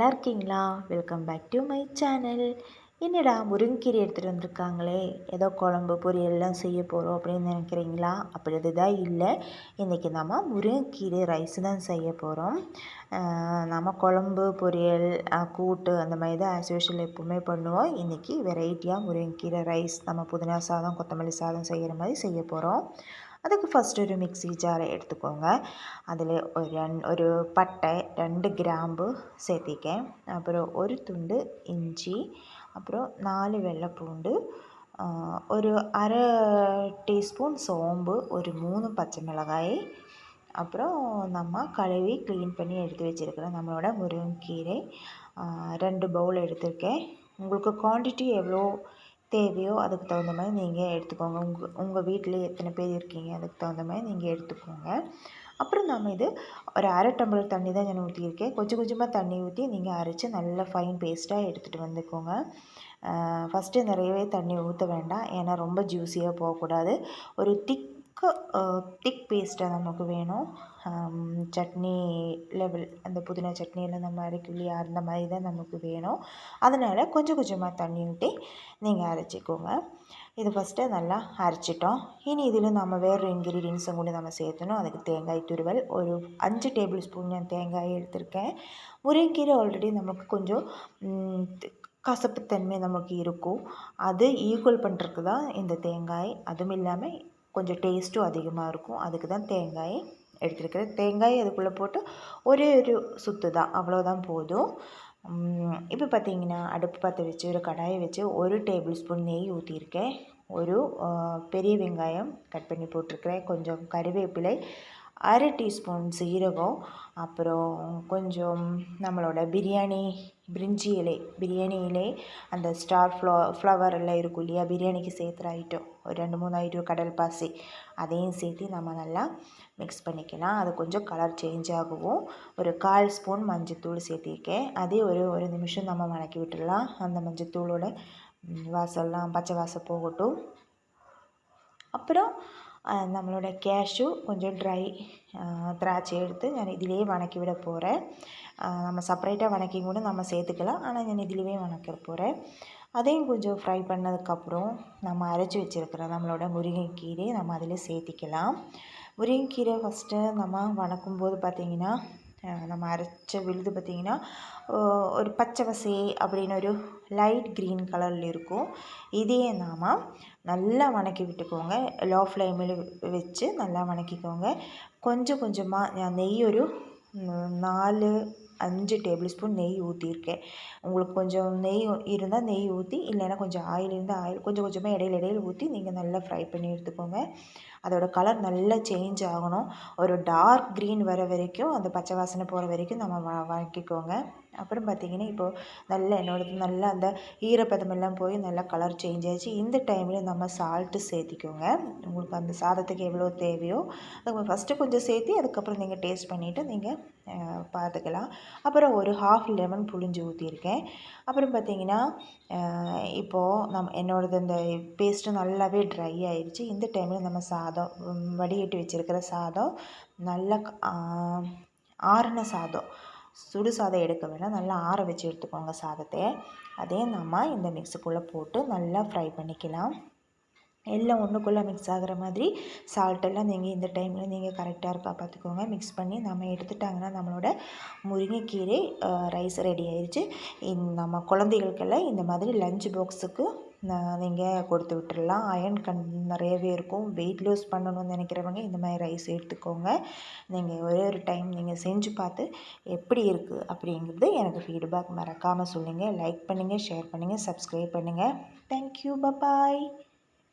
நல்லா இருக்கீங்களா? Welcome back to my channel. என்னடா முருங்கீரை எடுத்துகிட்டு வந்திருக்காங்களே, ஏதோ குழம்பு பொரியல்லாம் செய்ய போகிறோம் அப்படின்னு நினைக்கிறீங்களா? அப்படி இதுதான் இல்லை. இன்றைக்கி நம்ம முருங்கீரை ரைஸ் தான் செய்ய போகிறோம். நம்ம குழம்பு பொரியல் கூட்டு அந்த மாதிரி தான் ஆஸ் யூஷுவல் எப்போவுமே பண்ணுவோம். இன்றைக்கி வெரைட்டியாக முருங்கீரை ரைஸ், நம்ம புதினா சாதம் கொத்தமல்லி சாதம் செய்கிற மாதிரி செய்ய போகிறோம். அதுக்கு ஃபஸ்ட்டு ஒரு மிக்ஸி ஜாரை எடுத்துக்கோங்க. அதில் ஒரு பட்டை, 2 கிராம்பு சேர்த்திக்கேன். அப்புறம் ஒரு துண்டு இஞ்சி, அப்புறம் 4 வெள்ளைப்பூண்டு, ஒரு அரை டீஸ்பூன் சோம்பு, ஒரு 3 பச்சை மிளகாய், அப்புறம் நம்ம கழுவி க்ளீன் பண்ணி எடுத்து வச்சுருக்கிற நம்மளோட முருங்கீரை 2 பவுல் எடுத்திருக்கேன். உங்களுக்கு குவான்டிட்டி எவ்வளோ தேவையோ அதுக்கு தகுந்த மாதிரி நீங்கள் எடுத்துக்கோங்க. உங்கள் வீட்டில் எத்தனை பேர் இருக்கீங்க அதுக்கு தகுந்த மாதிரி நீங்கள் எடுத்துக்கோங்க. அப்புறம் நம்ம இது ஒரு அரை டம்ளர் தண்ணி தான் நான் ஊற்றியிருக்கேன். கொஞ்சம் கொஞ்சமாக தண்ணி ஊற்றி நீங்கள் அரைச்சி நல்ல ஃபைன் பேஸ்ட்டாக எடுத்துகிட்டு வந்துக்கோங்க. ஃபஸ்ட்டு நிறையவே தண்ணி ஊற்ற வேண்டாம், ஏன்னா ரொம்ப ஜூஸியாக போகக்கூடாது. ஒரு திக் பேஸ்ட்டாக நமக்கு வேணும். சட்னி லெவல், அந்த புதினா சட்னியில் நம்ம அரைக்கும் இல்லையா, அந்த மாதிரி தான் நமக்கு வேணும். அதனால் கொஞ்சம் கொஞ்சமாக தண்ணி ஊற்றி நீங்கள் அரைச்சிக்கோங்க. இது ஃபஸ்ட்டு நல்லா அரைச்சிட்டோம். இனி இதில் நம்ம வேறு இன்க்ரீடியன்ஸும் கூட நம்ம சேர்த்தணும். அதுக்கு தேங்காய் துருவல், ஒரு 5 டேபிள் ஸ்பூன் நான் தேங்காய் எடுத்திருக்கேன். முருங்கைக்கீரை ஆல்ரெடி நமக்கு கொஞ்சம் கசப்புத்தன்மை நமக்கு இருக்கும். அது ஈக்குவல் பண்ணுறதுக்கு தான் இந்த தேங்காய். அதுவும் இல்லாமல் கொஞ்சம் டேஸ்ட்டும் அதிகமாக இருக்கும். அதுக்கு தான் தேங்காய் எடுத்துருக்கிறேன். தேங்காய் அதுக்குள்ளே போட்டு ஒரே ஒரு சுத்து தான், அவ்வளோதான் போதும். இப்போ பார்த்தீங்கன்னா அடுப்பு பற்ற வச்சு ஒரு கடாயை வச்சு 1 டேபிள் ஸ்பூன் நெய் ஊற்றியிருக்கேன். ஒரு பெரிய வெங்காயம் கட் பண்ணி போட்டிருக்கிறேன். கொஞ்சம் கறிவேப்பிலை, அரை டீஸ்பூன் சீரகம், அப்புறம் கொஞ்சம் நம்மளோட பிரிஞ்சி பிரியாணி இலை, அந்த ஸ்டார் ஃப்ளவர் எல்லாம் இருக்கும் இல்லையா, பிரியாணிக்கு சேர்த்துற ஐட்டம், ஒரு 2-3 ஐட்டம், கடல் பாசி, அதையும் சேர்த்து நம்ம நல்லா மிக்ஸ் பண்ணிக்கலாம். அது கொஞ்சம் கலர் சேஞ்ச் ஆகவும். ஒரு 1/4 ஸ்பூன் மஞ்சத்தூள் சேர்த்திருக்கேன். அதே ஒரு நிமிஷம் நம்ம வதக்கி விட்டுடலாம். அந்த மஞ்சத்தூளோட வாசல்லாம் பச்சை வாசம் போகட்டும். அப்புறம் நம்மளோட கேஷ்யூ, கொஞ்சம் ட்ரை திராட்சை எடுத்து நான் இதிலேயே வதக்கி விட போகிறேன். நம்ம செப்பரேட்டாக வதக்கி கூட நம்ம சேர்த்துக்கலாம், ஆனால் நான் இதிலேயே வதக்க போகிறேன். அதையும் கொஞ்சம் ஃப்ரை பண்ணதுக்கப்புறம் நம்ம அரைச்சி வச்சுருக்கிற நம்மளோட முருங்கைக்கீரை நம்ம அதில் சேர்த்திக்கலாம். முருங்கைக்கீரை ஃபஸ்ட்டு நம்ம வதக்கும்போது பார்த்திங்கன்னா, நம்ம அரைச்ச விழுது பார்த்திங்கன்னா ஒரு பச்சை வசை அப்படின்னு ஒரு லைட் க்ரீன் கலரில் இருக்கும். இதையே நாம் நல்லா வதக்கி விட்டுக்கோங்க. லோ ஃப்ளேமில் வச்சு நல்லா வதக்கிக்கோங்க. கொஞ்சம் கொஞ்சமாக நெய் ஒரு 4-5 டேபிள் ஸ்பூன் நெய் ஊற்றிருக்கேன். உங்களுக்கு கொஞ்சம் நெய் இருந்தால் நெய் ஊற்றி, இல்லைன்னா கொஞ்சம் ஆயில் இருந்தால் ஆயில் கொஞ்சம் கொஞ்சமாக இடையில ஊற்றி நீங்கள் நல்லா ஃப்ரை பண்ணி எடுத்துக்கோங்க. அதோட கலர் நல்லா சேஞ்ச் ஆகணும். ஒரு டார்க் க்ரீன் வர வரைக்கும், அந்த பச்சை வாசனை போகிற வரைக்கும் நம்ம வதக்கிக்கோங்க. அப்புறம் பார்த்திங்கன்னா இப்போது நல்லா அந்த ஈரப்பதமெல்லாம் போய் நல்லா கலர் சேஞ்ச் ஆகிடுச்சு. இந்த டைமில் நம்ம சால்ட்டு சேர்த்திக்கோங்க. உங்களுக்கு அந்த சாதத்துக்கு எவ்வளோ தேவையோ நம்ம ஃபஸ்ட்டு கொஞ்சம் சேர்த்து அதுக்கப்புறம் நீங்கள் டேஸ்ட் பண்ணிவிட்டு நீங்கள் பார்த்துக்கலாம். அப்புறம் ஒரு 1/2 லெமன் புழிஞ்சு ஊற்றியிருக்கேன். அப்புறம் பார்த்திங்கன்னா இப்போது என்னோடது இந்த பேஸ்ட்டு நல்லாவே ட்ரை ஆயிடுச்சு. இந்த டைமில் நம்ம சாதம் வடிகட்டி வச்சுருக்கிற சாதம், நல்லா ஆறின சாதம், சுடு சாதம் எடுக்க வேண்டாம், நல்லா ஆற வச்சு எடுத்துக்கோங்க சாதத்தை. அதே நம்ம இந்த மிக்ஸுக்குள்ளே போட்டு நல்லா ஃப்ரை பண்ணிக்கலாம். எல்லாம் ஒன்றுக்குள்ளே மிக்ஸ் ஆகிற மாதிரி சால்ட்டெல்லாம் நீங்கள் இந்த டைமில் நீங்கள் கரெக்டாக இருக்கா பார்த்துக்கோங்க. மிக்ஸ் பண்ணி நம்ம எடுத்துட்டாங்கன்னா நம்மளோட முருங்கைக்கீரை ரைஸ் ரெடி ஆயிடுச்சு. நம்ம குழந்தைகளுக்கெல்லாம் இந்த மாதிரி லஞ்ச் பாக்ஸுக்கு நீங்கள் கொடுத்து விட்டுடலாம். அயர்ன் நிறையவே இருக்கும். வெயிட் லூஸ் பண்ணணும்னு நினைக்கிறவங்க இந்த மாதிரி ரைஸ் எடுத்துக்கோங்க. நீங்கள் ஒரு டைம் நீங்கள் செஞ்சு பார்த்து எப்படி இருக்குது அப்படிங்கிறது எனக்கு ஃபீட்பேக் மறக்காமல் சொல்லுங்கள். லைக் பண்ணுங்கள், ஷேர் பண்ணுங்கள், சப்ஸ்கிரைப் பண்ணுங்கள். தேங்க்யூ, பாய்.